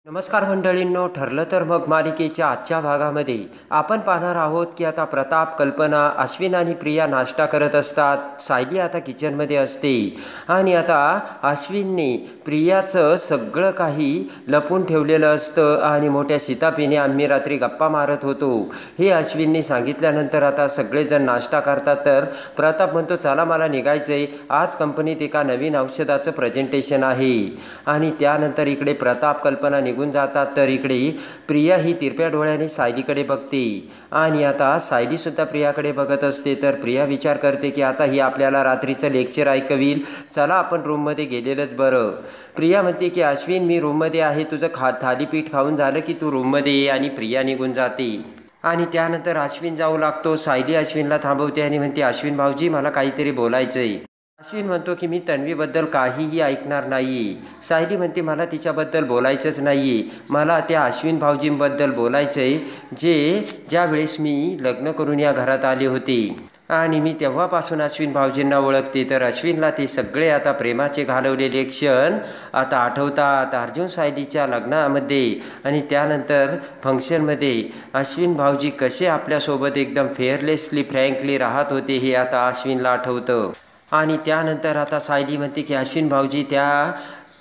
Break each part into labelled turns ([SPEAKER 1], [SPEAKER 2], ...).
[SPEAKER 1] नमस्कार मंडळींनो, ठरलं तर मग मालिकेच्या आजच्या भागामध्ये आपण पाहणार आहोत की आता प्रताप, कल्पना, अश्विन आणि प्रिया नाश्ता करत असतात. सायली आता किचनमध्ये असते आणि आता अश्विनने प्रियाचं सगळं काही लपून ठेवलेलं असतं आणि मोठ्या सीतापीने आम्ही रात्री गप्पा मारत होतो हे अश्विनने सांगितल्यानंतर आता सगळेजण नाश्ता करतात. तर प्रताप म्हणतो, चला मला निघायचं आहे, आज कंपनीत एका नवीन औषधाचं प्रेझेंटेशन आहे. आणि त्यानंतर इकडे प्रताप, कल्पना निघून जातात. तर इकडे प्रिया ही तिरप्या डोळ्याने सायलीकडे बघते आणि आता सायलीसुद्धा प्रियाकडे बघत असते. तर प्रिया विचार करते की आता ही आपल्याला रात्रीचं लेक्चर ऐकवील, चला आपण रूममध्ये गेलेलंच बरं. प्रिया म्हणते की अश्विन, मी रूममध्ये आहे, तुझं थालीपीठ खाऊन झालं की तू रूममध्ये ये. आणि प्रिया निघून जाते आणि त्यानंतर अश्विन जाऊ लागतो. सायली अश्विनला थांबवते आणि म्हणते, अश्विन भाऊजी, मला काहीतरी बोलायचं आहे. अश्विन म्हणतो की मी तन्वीबद्दल काहीही ऐकणार नाही. सायली म्हणते, मला तिच्याबद्दल बोलायचंच नाही आहे, मला त्या अश्विन भाऊजींबद्दल बोलायचं आहे ज्या वेळेस मी लग्न करून या घरात आले होते आणि मी तेव्हापासून अश्विन भाऊजींना ओळखते. तर अश्विनला ते सगळे आता प्रेमाचे घालवलेले क्षण आता आठवतात. अर्जुन सायलीच्या लग्नामध्ये आणि त्यानंतर फंक्शनमध्ये अश्विन भाऊजी कसे आपल्यासोबत एकदम फेअरलेसली, फ्रँकली राहत होते हे आता अश्विनला आठवतं. आणि त्यानंतर आता सायली म्हणते की अश्विन भाऊजी,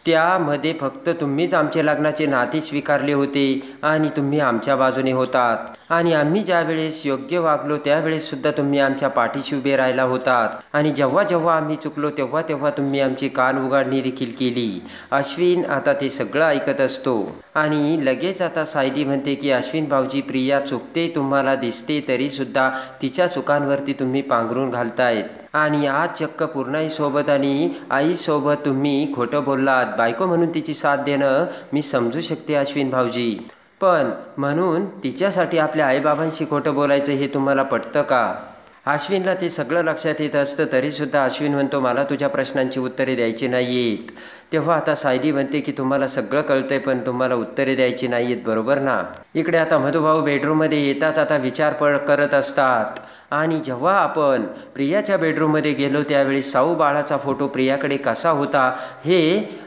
[SPEAKER 1] त्यामध्ये फक्त तुम्हीच आमचे लग्नाचे नाते स्वीकारले होते आणि तुम्ही आमच्या बाजूने होतात आणि आम्ही ज्या वेळेस योग्य वागलो त्यावेळेससुद्धा तुम्ही आमच्या पाठीशी उभे राहिला होतात आणि जेव्हा जेव्हा आम्ही चुकलो तेव्हा तेव्हा तुम्ही आमची कान उघडणी देखील केली. अश्विन आता ते सगळं ऐकत असतो आणि लगेच आता सायली म्हणते की अश्विन भाऊजी, प्रिया चुकते तुम्हाला दिसते तरीसुद्धा तिच्या चुकांवरती तुम्ही पांघरून घालतायत आणि आज चक्क पूर्णाईसोबत आणि आईसोबत तुम्ही खोटं बोललात. बायको म्हणून तिची साथ देणं मी समजू शकते अश्विन भाऊजी, पण म्हणून तिच्यासाठी आपल्या आईबाबांशी खोटं बोलायचं हे तुम्हाला पटतं का? अश्विनला ते सगळं लक्षात येत असतं तरीसुद्धा अश्विन म्हणतो, मला तुझ्या प्रश्नांची उत्तरे द्यायची नाही आहेत. तेव्हा आता सायली म्हणते की तुम्हाला सगळं कळतंय पण तुम्हाला उत्तरे द्यायची नाही आहेत, बरोबर ना? इकडे आता मधुभाऊ बेडरूममध्ये येताच आता विचार करत असतात आणि जेव्हा आपण प्रियाच्या बेडरूममध्ये गेलो त्यावेळी साऊ बाळाचा फोटो प्रियाकडे कसा होता हे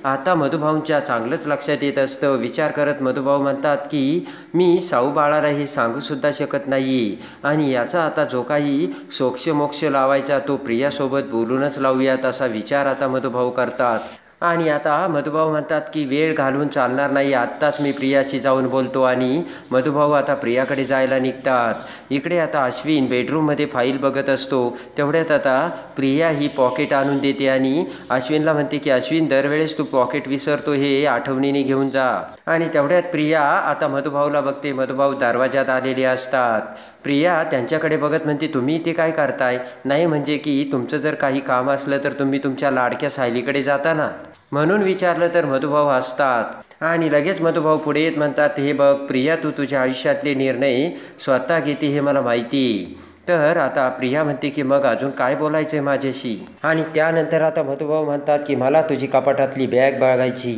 [SPEAKER 1] आता मधुभाऊंच्या चांगलंच लक्षात येत असतं. विचार करत मधुभाऊ म्हणतात की मी साऊ बाळाला हे सांगूसुद्धा शकत नाही आणि याचा आता जो काही सोक्ष लावायचा तो प्रियासोबत बोलूनच लावूयात असा विचार आता मधुभाऊ करतात. आणि आता मधुभाऊ म्हणतात की वेळ घालवून चालणार नाही, आत्ताच मी प्रियाशी जाऊन बोलतो आणि मधुभाऊ आता प्रियाकडे जायला निघतात. इकडे आता अश्विन बेडरूममध्ये फाईल बघत असतो. तेवढ्यात आता प्रिया ही पॉकेट आणून देते आणि अश्विनला म्हणते की अश्विन, दरवेळेस तू पॉकेट विसरतो, हे आठवणीने घेऊन जा. आणि तेवढ्यात प्रिया आता मधुभाऊला बघते. मधुभाऊ दरवाजात आलेले असतात. प्रिया त्यांच्याकडे बघत म्हणते, तुम्ही इथे काय करताय? नाही म्हणजे की तुमचं जर काही काम असलं तर तुम्ही तुमच्या लाडक्या सायलीकडे जाता ना, म्हणून विचारलं. तर मधुभाऊ हसतात आणि लगेच मधुभाऊ पुढे येत म्हणतात, हे बघ प्रिया, तू तुझ्या आयुष्यातले निर्णय स्वतः घेते हे मला माहिती आहे. तर आता प्रिया म्हणते की मग अजून काय बोलायचं आहे माझ्याशी? आणि त्यानंतर आता मधुभाऊ म्हणतात की मला तुझी कपाटातली बॅग बघायची,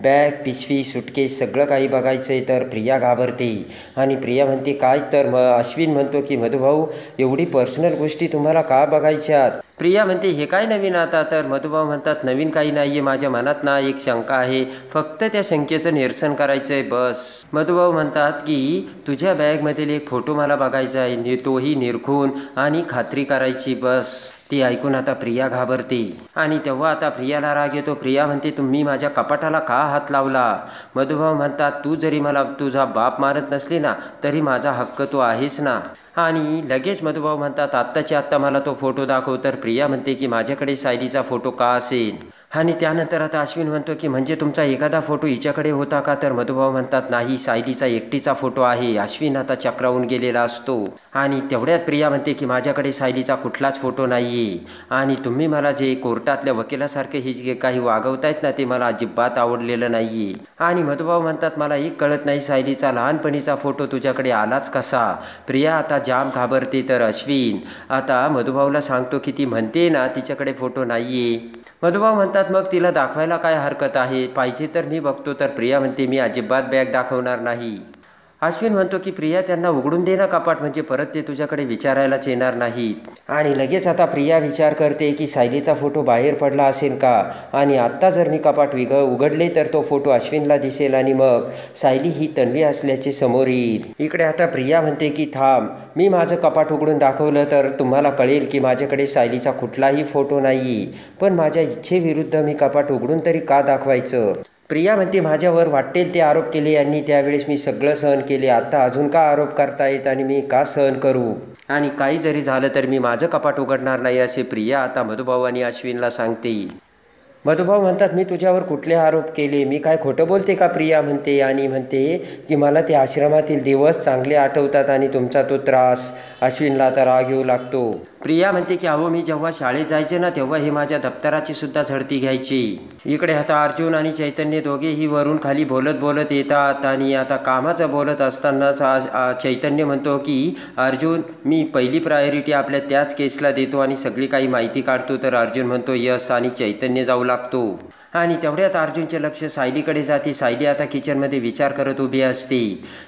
[SPEAKER 1] बॅग, पिशवी, सुटकेस सगळं काही बघायचं आहे. तर प्रिया घाबरते आणि प्रिया म्हणते काय? तर अश्विन म्हणतो की मधुभाऊ, एवढी पर्सनल गोष्टी तुम्हाला का बघायच्यात? प्रिया म्हणते, हे काय नवीन आता? तर मधुभाऊ म्हणतात, नवीन काही नाही आहे, माझ्या मनात ना एक शंका आहे, फक्त त्या शंकेचं निरसन करायचं आहे बस. मधुभाऊ म्हणतात की तुझ्या बॅगमधील एक फोटो मला बघायचा आहे, तोही निरखून आणि खात्री करायची बस. ती ऐकून आता प्रिया घाबरते आणि तेव्हा आता प्रियाला राग येतो. प्रिया म्हणते, तुम्ही माझ्या कपाटाला का हात लावला? मधुभाऊ म्हणतात, तू जरी मला तुझा बाप मारत नसली ना तरी माझा हक्क तो आहेच ना. आणि लगेच मधुभाऊ म्हणतात, आत्ताच्या आत्ता मला तो फोटो दाखव. तर प्रिया म्हणते की माझ्याकडे सायलीचा फोटो का असेल? आणि त्यानंतर आता अश्विन म्हणतो की म्हणजे तुमचा एखादा फोटो हिच्याकडे होता का? तर मधुभाऊ म्हणतात, नाही, सायलीचा एकटीचा फोटो आहे. अश्विन आता चक्रावून गेलेला असतो आणि तेवढ्यात प्रिया म्हणते की माझ्याकडे सायलीचा कुठलाच फोटो नाही आहे आणि तुम्ही मला जे कोर्टातल्या वकिलासारखे हे जे काही वागवतायत ना ते मला अजिबात आवडलेलं नाही आहे. आणि मधुभाऊ म्हणतात, मला एक कळत नाही, सायलीचा लहानपणीचा फोटो तुझ्याकडे आलाच कसा? प्रिया आता जाम घाबरते. तर अश्विन आता मधुभाऊला सांगतो की ती म्हणते ना तिच्याकडे फोटो नाही आहे. मधुभाऊ म्हणतात, मग तिला दाखवायला काय हरकत आहे? पाहिजे तर मी बघतो. तर प्रिया म्हणते, मी अजिबात बॅग दाखवणार नाही. अश्विन म्हणतो की प्रिया त्यांना उघडून दे ना कपाट, म्हणजे परत ते तुझ्याकडे विचारायलाच येणार नाहीत. आणि लगेच आता प्रिया विचार करते की सायलीचा फोटो बाहेर पडला असेल का, आणि आत्ता जर मी कपाट उघडले तर तो फोटो अश्विनला दिसेल आणि मग सायली ही तन्वी असल्याचे समोर येईल. इकडे आता प्रिया म्हणते की थांब, मी माझं कपाट उघडून दाखवलं तर तुम्हाला कळेल की माझ्याकडे सायलीचा कुठलाही फोटो नाही, पण माझ्या इच्छेविरुद्ध मी कपाट उघडून तरी का दाखवायचं. प्रिया म्हणते माझ्यावर वाटेल ते आरोप केले यांनी, त्यावेळेस मी सगळं सहन केले, आता अजून का आरोप करतायत आणि मी का सहन करू, आणि काही जरी झालं तर मी माझं कपाट उघडणार नाही असे प्रिया आता मधुभाऊ आणि अश्विनला सांगते. मधुभाऊ म्हणतात मी तुझ्यावर कुठले आरोप केले, मी काय खोटं बोलते का, प्रिया म्हणते. आणि म्हणते की मला ते आश्रमातील दिवस चांगले आठवतात आणि तुमचा तो त्रास. अश्विनला आता राग येऊ लागतो. प्रिया म्हणते की अहो मी जेव्हा शाळेत जायचे ना तेव्हा हे माझ्या दप्तराची सुद्धा झडती घ्यायची. इकडे आता अर्जुन आणि चैतन्य दोघेही वरून खाली बोलत येतात, आणि आता कामाचं बोलत असतानाच चैतन्य म्हणतो की अर्जुन मी पहिली प्रायोरिटी आपल्या त्याच केसला देतो आणि सगळी काही माहिती काढतो. तर अर्जुन म्हणतो यस, आणि चैतन्य जाऊ लागतो. आणि तेवढ्यात अर्जुनचे लक्ष सायलीकडे जाते. सायली आता किचनमध्ये विचार करत उभी असते.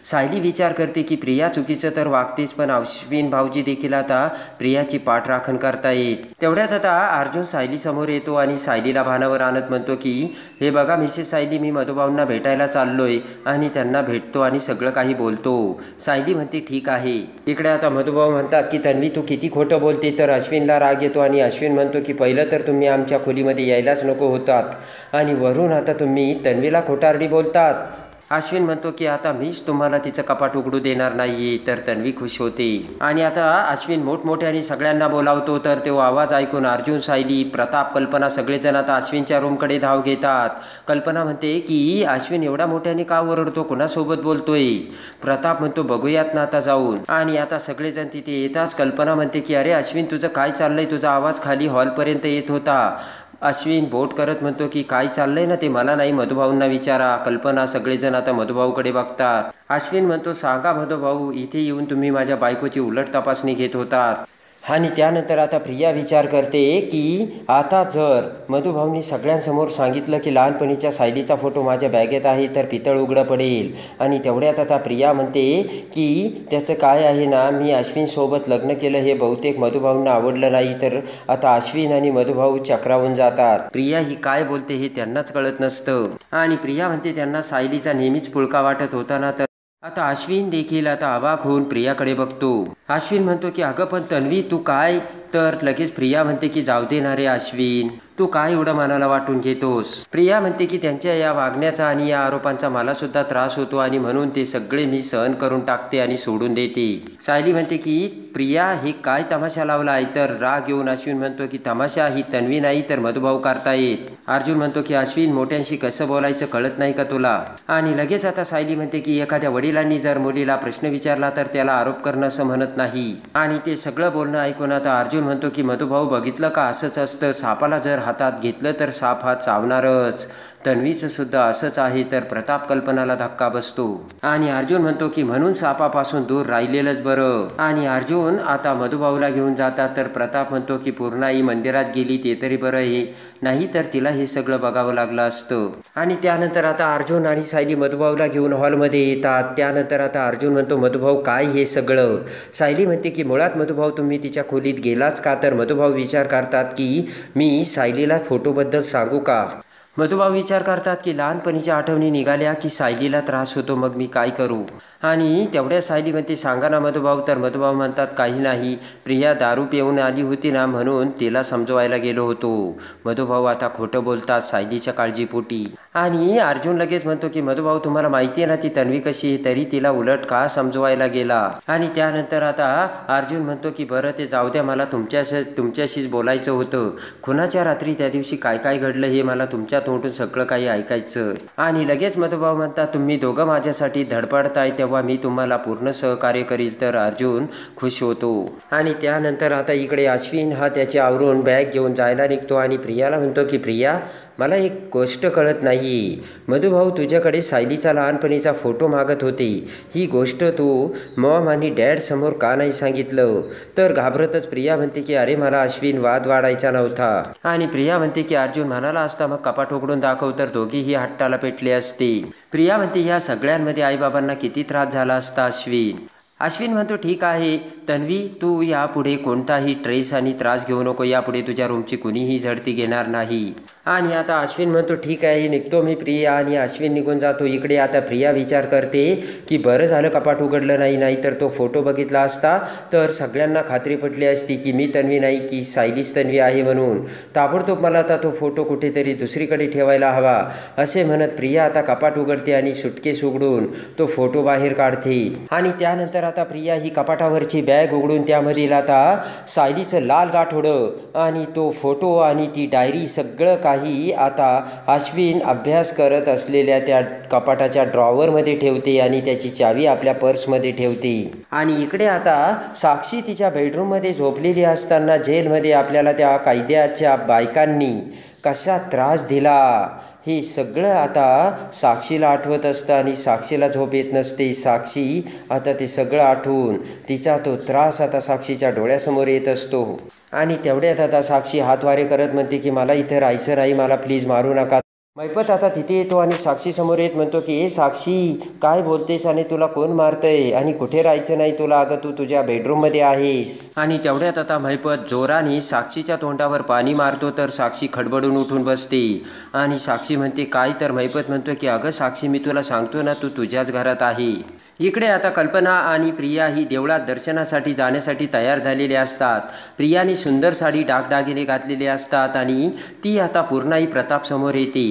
[SPEAKER 1] सायली विचार करते की प्रिया चुकीचं तर वागतेच, पण अश्विन भाऊजी देखील आता प्रियाची पाठराखण करतायत. तेवढ्यात आता अर्जुन सायली समोर येतो आणि सायलीला भानावर आणत म्हणतो की हे बघा मिसेस सायली, मी मधुभाऊंना भेटायला चाललोय, आणि त्यांना भेटतो आणि सगळं काही बोलतो. सायली म्हणते ठीक आहे. इकडे आता मधुभाऊ म्हणतात की तन्वी तू किती खोटं बोलते. तर अश्विनला राग येतो आणि अश्विन म्हणतो की पहिलं तर तुम्ही आमच्या खोलीमध्ये यायलाच नको होतात, आणि वरून आता तुम्ही तन्वीला खोटारडी बोलतात. अश्विन म्हणतो की आता मीच तुम्हाला तिचं कपाट उघडू देणार नाही. तर तन्वी खुश होते आणि आता अश्विन मोठमोठ्याने सगळ्यांना बोलावतो. तर तो आवाज ऐकून अर्जुन, सायली, प्रताप, कल्पना सगळेजण आता अश्विनच्या रूमकडे धाव घेतात. कल्पना म्हणते की अश्विन एवढा मोठ्याने का ओरडतो, कुणासोबत बोलतोय. प्रताप म्हणतो बघूयात ना आता जाऊन. आणि आता सगळेजण तिथे येताच कल्पना म्हणते की अरे अश्विन तुझं काय चाललंय, तुझा आवाज खाली हॉलपर्यंत येत होता. अश्विन बोट करत म्हणतो की काय चाललंय ना ते मला नाही, मधुभाऊंना विचारा. कल्पना सगळेजण आता मधुभाऊकडे बघतात. अश्विन म्हणतो सांगा मधुभाऊ, इथे येऊन तुम्ही माझ्या बायकोची उलट तपासणी घेत होतात. आणि त्यानंतर आता प्रिया विचार करते की आता जर मधुभाऊंनी सगळ्यांसमोर सांगितलं की लहानपणीच्या सायलीचा फोटो माझ्या बॅगेत आहे तर पितळ उघडं पडेल. आणि तेवढ्यात आता प्रिया म्हणते की त्याचं काय आहे ना, मी अश्विनसोबत लग्न केलं हे बहुतेक मधुभाऊंना आवडलं नाही. तर आता अश्विन आणि मधुभाऊ चक्रावून जातात. प्रिया ही काय बोलते हे त्यांनाच कळत नसतं. आणि प्रिया म्हणते त्यांना सायलीचा नेहमीच पुळका वाटत होता ना. तर आता अश्विन देखील आता अवाक होऊन प्रियाकडे बघतो. अश्विन म्हणतो की अगं पण तन्वी तू काय. तर लगेच प्रिया म्हणते की जाऊ दे ना रे अश्विन, तू काय एवढं मनाला वाटून घेतोस. प्रिया म्हणते की त्यांच्या या वागण्याचा आणि या आरोपांचा मला सुद्धा त्रास होतो, आणि म्हणून ते सगळे मी सहन करून टाकते आणि सोडून देते. सायली म्हणते की प्रिया हे काय तमाशा लावलाय. तर राग येऊन अश्विन म्हणतो की तमाशा ही तन्वी नाही तर मधुभाऊ करतायत. अर्जुन म्हणतो की अश्विन मोठ्यांशी कसं बोलायचं कळत नाही का तुला. आणि लगेच आता सायली म्हणते की एखाद्या वडिलांनी जर मुलीला प्रश्न विचारला तर त्याला आरोप करणं असं म्हणत नाही. आणि ते सगळं बोलणं ऐकून आता अर्जुन म्हणतो की मधुभाऊ बघितलं का, असंच असतं, सापाला जर हातात घेतलं तर साप हा चावणारच. तन्वीचं सुद्धा असंच आहे. तर प्रताप कल्पनाला धक्का बसतो आणि अर्जुन म्हणतो की म्हणून सापापासून दूर राहिलेलंच बरं. आणि अर्जुन आता मधुभाऊला घेऊन जातात. तर प्रताप म्हणतो की पूर्णाई मंदिरात गेली ते तरी बरं आहे, नाही तर तिला हे सगळं बघावं लागलं असतं. आणि त्यानंतर आता अर्जुन आणि सायली मधुभाऊला घेऊन हॉलमध्ये येतात. त्यानंतर आता अर्जुन म्हणतो मधुभाऊ काय हे सगळं. सायली म्हणते की मुळात मधुभाऊ तुम्ही तिच्या खोलीत गेलाच का. तर मधुभाऊ विचार करतात की मी सायलीला फोटोबद्दल सांगू का. मधुभाऊ विचार करतात की लहानपणीच्या आठवणी निघाल्या की सायलीला त्रास होतो, मग मी काय करू. आणि तेवढ्या सायली म्हणते सांगा ना मधुभाऊ. तर मधुभाऊ म्हणतात काही नाही, प्रिया दारू पिऊन आली होती ना म्हणून तिला समजवायला गेलो होतो. मधुभाऊ आता खोटं बोलतात सायलीच्या काळजीपोटी. आणि अर्जुन लगेच म्हणतो की मधुभाऊ तुम्हाला माहिती आहे ना ती तन्वी कशी आहे, तरी तिला उलट का समजवायला गेला. आणि त्यानंतर आता अर्जुन म्हणतो की बरं ते जाऊ द्या, मला तुमच्याशीच बोलायचं होतं. खुनाच्या रात्री त्या दिवशी काय काय घडलं हे मला तुमच्या तोंडून सगळं काही ऐकायचं. आणि लगेच मधुभाऊ म्हणतात तुम्ही दोघं माझ्यासाठी धडपडताय तेव्हा मी तुम्हाला पूर्ण सहकार्य करील. तर अर्जुन खुश होतो. आणि त्यानंतर आता इकडे अश्विन हा त्याचे आवरून बॅग घेऊन जायला निघतो आणि प्रियाला म्हणतो की प्रिया मला एक गोष्ट कळत नाही, मधुभाऊ तुझ्याकडे सायलीचा लहानपणीचा फोटो मागत होते. ही गोष्ट तू मॉम आणि डॅड समोर का नाही सांगितलं? तर घाबरतच प्रिया म्हणते की अरे मला अश्विन वाद वाढायचा नव्हता. आणि प्रिया म्हणते की अर्जुन म्हणाला असता मग कपाट उघडून दाखव तर दोघीही हट्टाला पेटले असते. प्रिया म्हणते या सगळ्यांमध्ये आईबाबांना किती त्रास झाला असता अश्विन. अश्विन म्हणतो ठीक आहे तन्वी, तू यापुढे कोणताही ट्रेस आणि त्रास घेऊ नको, यापुढे तुझ्या रूमची कुणीही झडती घेणार नाही. आणि आता अश्विन म्हणतो ठीक आहे निघतो मी प्रिया, आणि अश्विन निघून जातो. इकडे आता प्रिया विचार करते की बरं झालं कपाट उघडलं नाही, तर तो फोटो बघितला असता तर सगळ्यांना खात्री पटली असती की मी तन्वी नाही की सायलीच तन्वी आहे म्हणून. ताबडतोब मला आता तो फोटो कुठेतरी दुसरीकडे ठेवायला हवा असे म्हणत प्रिया आता कपाट उघडते आणि सुटकेस उघडून तो फोटो बाहेर काढते. आणि त्यानंतर आता प्रिया ही कपाटावरची बॅग उघडून त्यामधील आता सायलीचं लाल गाठोडं आणि तो फोटो आणि ती डायरी सगळं काही आता अश्विन अभ्यास करत असलेल्या त्या कपाटाच्या ड्रॉवरमध्ये ठेवते आणि त्याची चावी आपल्या पर्समध्ये ठेवते. आणि इकडे आता साक्षी तिच्या बेडरूममध्ये झोपलेली असताना जेलमध्ये आपल्याला त्या कैद्याच्या बायकांनी कसा त्रास दिला हे सगळं आता साक्षीला आठवत असतं आणि साक्षीला झोप येत नसते. साक्षी आता ते सगळं आठवून तिचा तो त्रास आता साक्षीच्या डोळ्यासमोर येत असतो. आणि तेवढ्यात आता साक्षी हातवारे करत म्हणते की मला इथं राहायचं नाही, मला प्लीज मारू नका. मैपत आता तिथे येतो आणि साक्षी समोर येत म्हणतो की ए साक्षी काय बोलतेस आणि तुला कोण मारतंय आणि कुठे राहायचं नाही तुला, अगं तू तुझ्या बेडरूममध्ये आहेस. आणि तेवढ्यात आता मैपत जोराने साक्षीच्या तोंडावर पाणी मारतो तर साक्षी खडबडून उठून बसते. आणि साक्षी म्हणते काय, तर मैपत म्हणतो की अगं साक्षी मी तुला सांगतो ना तू तुझ्याच घरात आहे. इकडे आता कल्पना आणि प्रिया ही देवळात दर्शनासाठी जाण्यासाठी तयार झालेले असतात. प्रियाने सुंदर साडी डागडागिने घातलेले असतात आणि ती आता पूर्णाई प्रताप समोर येते.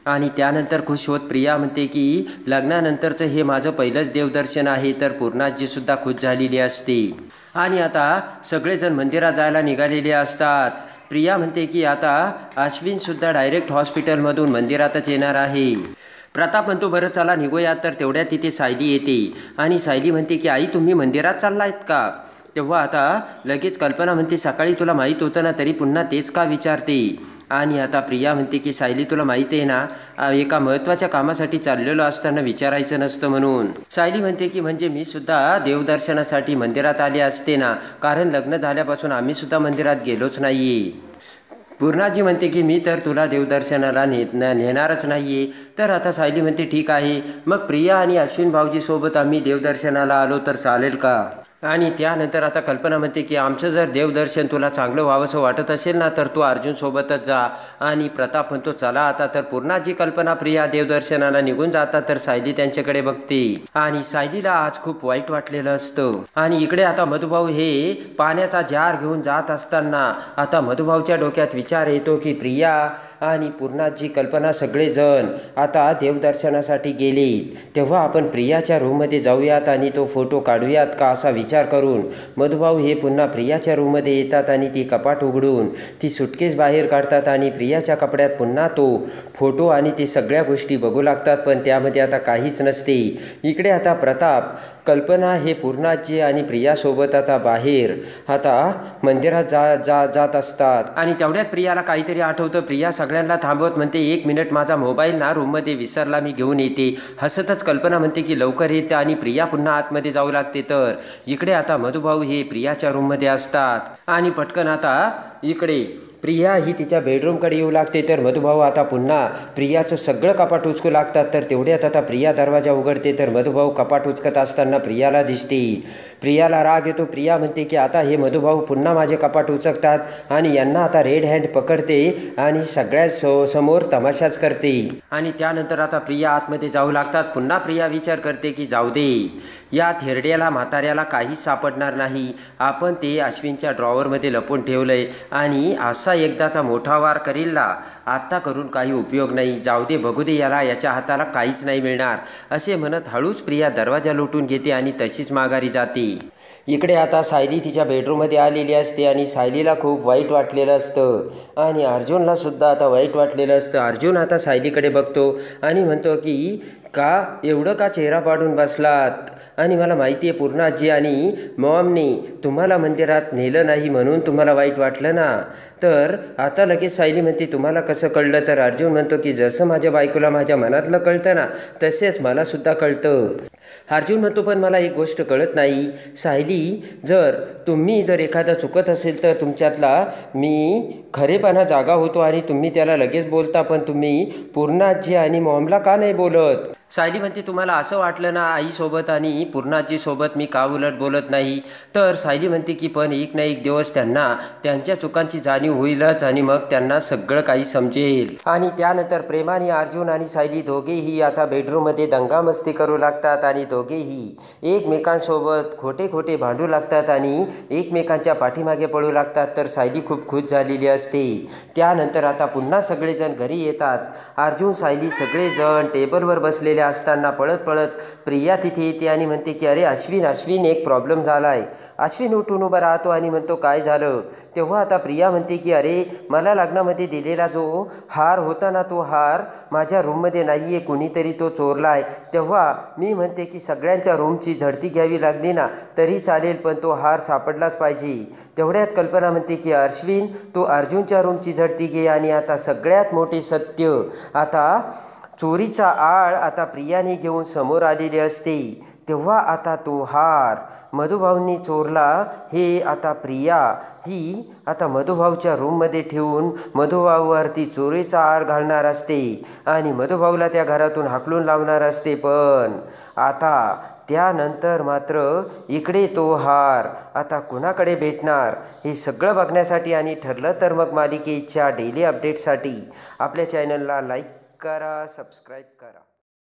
[SPEAKER 1] आणि त्यानंतर खुश होत प्रिया म्हणते की लग्नानंतरचं हे माझं पहिलंच देवदर्शन आहे. तर पूर्णाजीसुद्धा खुश झालेली असते. आणि आता सगळेजण मंदिरात जायला निघालेले असतात. प्रिया म्हणते की आता अश्विनसुद्धा डायरेक्ट हॉस्पिटलमधून मंदिरातच येणार आहे. प्रताप म्हणतो बरं चला निघूयात. तर तेवढ्यात तिथे सायली येते आणि सायली म्हणते की आई तुम्ही मंदिरात चाललायत का? तेव्हा आता लगेच कल्पना म्हणते सकाळी तुला माहीत होतं ना तरी पुन्हा तेच का विचारते. आणि आता प्रिया म्हणते की सायली तुला माहिती आहे ना एका महत्त्वाच्या कामासाठी चाललेलो असताना विचारायचं नसतं म्हणून. सायली म्हणते की म्हणजे मी सुद्धा देवदर्शनासाठी मंदिरात आले असते ना, कारण लग्न झाल्यापासून आम्ही सुद्धा मंदिरात गेलोच नाही. पूर्णाजी म्हणते की मी तर तुला देवदर्शनाला नेणारच नाही आहे. तर आता सायली म्हणते ठीक आहे मग प्रिया आणि अश्विन भाऊजीसोबत आम्ही देवदर्शनाला आलो तर चालेल का? आणि त्यानंतर आता कल्पना म्हणते की आमचं जर देवदर्शन तुला चांगलं व्हावंसं वाटत असेल ना तर तू अर्जुनसोबतच जा. आणि प्रताप म्हणतो चला आता. तर पूर्णाजी कल्पना प्रिया देवदर्शनाला निघून जातात तर सायली त्यांच्याकडे बघते आणि सायलीला आज खूप वाईट वाटलेलं असतं. आणि इकडे आता मधुभाऊ हे पाण्याचा जार घेऊन जात असताना आता मधुभाऊच्या डोक्यात विचार येतो की प्रिया आणि पूर्णाजी कल्पना सगळेजण आता देवदर्शनासाठी गेले, तेव्हा आपण प्रियाच्या रूममध्ये जाऊयात आणि तो फोटो काढूयात का असा विचार करून मधुभाऊ हे पुन्हा प्रियाच्या रूममध्ये येतात आणि ती कपाट उघडून ती सुटकेस बाहेर काढतात आणि प्रियाच्या कपड्यात पुन्हा तो फोटो आणि ते सगळ्या गोष्टी बघू लागतात. पण त्यामध्ये आता काहीच नसते. इकडे आता प्रताप कल्पना हे पूर्णाजी आणि प्रियासोबत आता बाहेर आता मंदिरात जात असतात. आणि तेवढ्यात प्रियाला काहीतरी आठवतं. प्रिया सगळ्यांना थांबवत म्हणते 1 मिनिट माझा मोबाईल ना रूममध्ये विसरला, मी घेऊन येते. हसतच कल्पना म्हणते की लवकर येते आणि प्रिया पुन्हा आतमध्ये जाऊ लागते. तर इकडे आता मधुभाऊ हे प्रियाच्या रूममध्ये असतात आणि पटकन आता इकडे प्रिया ही तिच्या बेडरूमकडे येऊ लागते. तर मधुभाऊ आता पुन्हा प्रियाचं सगळं कपाट उचकू लागतात. तर तेवढ्यात आता प्रिया दरवाजा उघडते तर मधुभाऊ कपाट उचकत असताना प्रियाला दिसते. प्रियाला राग येतो. प्रिया म्हणते की आता हे मधुभाऊ पुन्हा माझे कपाट उचकतात आणि यांना आता रेड हँड पकडते आणि सगळ्या समोर तमाशाच करते. आणि त्यानंतर आता प्रिया आतमध्ये जाऊ लागतात. पुन्हा प्रिया विचार करते की जाऊ दे, या थेरड्याला म्हाताऱ्याला काहीच सापडणार नाही. आपण ते अश्विनच्या ड्रॉवरमध्ये लपून ठेवलंय आणि असा एकदाचा मोठा वार करील ना, आत्ता करून काही उपयोग नाही. जाऊ दे, बघू दे याला, याच्या हाताला काहीच नाही मिळणार असे म्हणत हळूच प्रिया दरवाजा लोटून घेते आणि तशीच माघारी जाते. इकडे आता सायली तिच्या बेडरूममध्ये आलेली असते आणि सायलीला खूप वाईट वाटलेलं असतं आणि अर्जुनला सुद्धा आता वाईट वाटलेलं असतं. अर्जुन आता सायलीकडे बघतो आणि म्हणतो की का एवढं का चेहरा पाडून बसलात? आणि मला माहिती आहे पूर्ण आजी आणि मॉमने तुम्हाला मंदिरात नेलं नाही म्हणून तुम्हाला वाईट वाटलं ना. तर आता लगेच सायली म्हणते तुम्हाला कसं कळलं? तर अर्जुन म्हणतो की जसं माझ्या बायकोला माझ्या मनातलं कळतं ना तसेच मलासुद्धा कळतं. अर्जुन म्हणतो पण मला एक गोष्ट कळत नाही सायली, जर एखादा चुकत असेल तर तुमच्यातला मी खरेपणा जागा होतो आणि तुम्ही त्याला लगेच बोलता, पण तुम्ही पूर्णाजी आणि मॉमला का नाही बोलत? सायली म्हणते तुम्हाला असं वाटलं ना आईसोबत आणि पूर्णाजीसोबत मी का उलट बोलत नाही? तर सायली म्हणते की पण एक ना एक दिवस त्यांना त्यांच्या चुकांची जाणीव होईलच आणि मग त्यांना सगळं काही समजेल. आणि त्यानंतर प्रेमाने अर्जुन आणि सायली दोघेही आता बेडरूममध्ये दंगामस्ती करू लागतात आणि दोघेही एकमेकांसोबत खोटे खोटे भांडू लागतात आणि एकमेकांच्या पाठीमागे पळू लागतात. तर सायली खूप खुश झालेली असते. त्यानंतर आता पुन्हा सगळेजण घरी येताच अर्जुन सायली सगळेजण टेबलवर बसलेले असताना पळत पळत प्रिया तिथे येते आणि म्हणते की अरे अश्विन एक प्रॉब्लेम झाला आहे. अश्विन उठून उभा राहतो आणि म्हणतो काय झालं? तेव्हा आता प्रिया म्हणते की अरे मला लग्नामध्ये दिलेला जो हार होता ना तो हार माझ्या रूममध्ये नाही आहे, कुणीतरी तो चोरला आहे. तेव्हा मी म्हणते की सगळ्यांच्या रूमची झडती घ्यावी लागली ना तरी चालेल पण तो हार सापडलाच पाहिजे. तेवढ्यात कल्पना म्हणते की अश्विन तू अर्जुनच्या रूमची झडती घे. आणि आता सगळ्यात मोठे सत्य, आता चोरीचा आळ आता प्रियाने घेऊन समोर आलेली असते. तेव्हा आता तो हार मधुभाऊंनी चोरला हे आता प्रिया ही आता मधुभाऊच्या रूममध्ये ठेवून मधुभाऊवरती चोरीचा आळ घालणार असते आणि मधुभाऊला त्या घरातून हाकलून लावणार असते. पण आता त्यानंतर मात्र इकडे तो हार आता कुणाकडे भेटणार हे सगळं बघण्यासाठी आणि ठरलं तर मग मालिकेच्या डेली अपडेटसाठी आपल्या चॅनलला लाईक करा, सबस्क्राईब करा.